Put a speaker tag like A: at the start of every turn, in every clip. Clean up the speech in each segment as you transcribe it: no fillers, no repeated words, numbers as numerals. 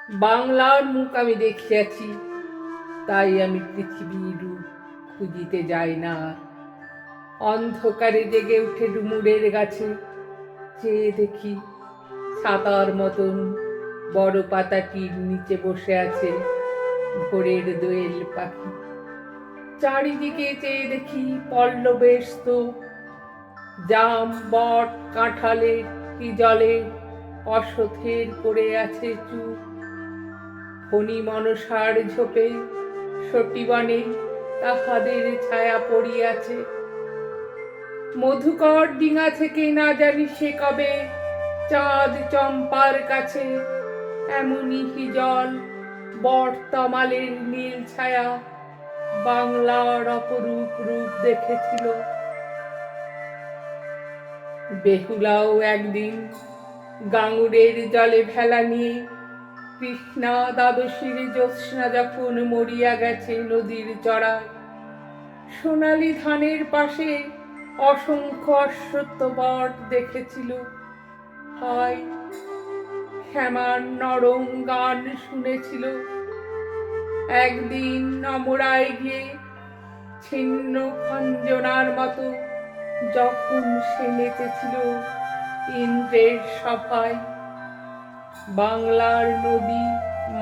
A: বাংলার মুখ আমি দেখিয়াছি, তাই আমি পৃথিবীর রূপ খুঁজিতে যাই না। অন্ধকারে জেগে উঠে ডুমুরের গাছে চেয়ে দেখি ছাতার মতন বড় পাতাটির নিচে বসে আছে ভোরের দোয়েল পাখি। চারিদিকে চেয়ে দেখি পল্লবের স্তূপ, জাম, বট, কাঁঠালের, হিজলের, অশ্বত্থের পড়ে আছে চুপ। ফণি মনসার ঝোপে সটিবনে তাহাদের ছায়া পড়িয়াছে। মধুকর ডিঙা থেকে না জানি সে কবে চাঁদ চম্পার কাছে এমনি হিজল বট তমালের নীল ছায়া বাংলার অপরূপ রূপ দেখেছিল। বেহুলাও একদিন গাঙুরের জলে ভেলা নিয়ে কৃষ্ণা দ্বাদশীর জ্যোৎস্না যখন মরিয়া গেছে নদীর চড়ায়, সোনালি ধানের পাশে অসংখ্য অশ্বত্থ বট দেখেছিল। হায়, শ্যামার নরম গান শুনেছিল। একদিন অমরায় গিয়ে ছিন্ন খঞ্জনার মতো যখন সে নেচেছিল ইন্দ্রের সভায়, বাংলার নদী,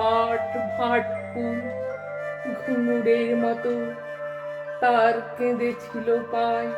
A: মাঠ, ভাট, ফুল ঘুঙুরের মতো তার কেঁদেছিল পায়।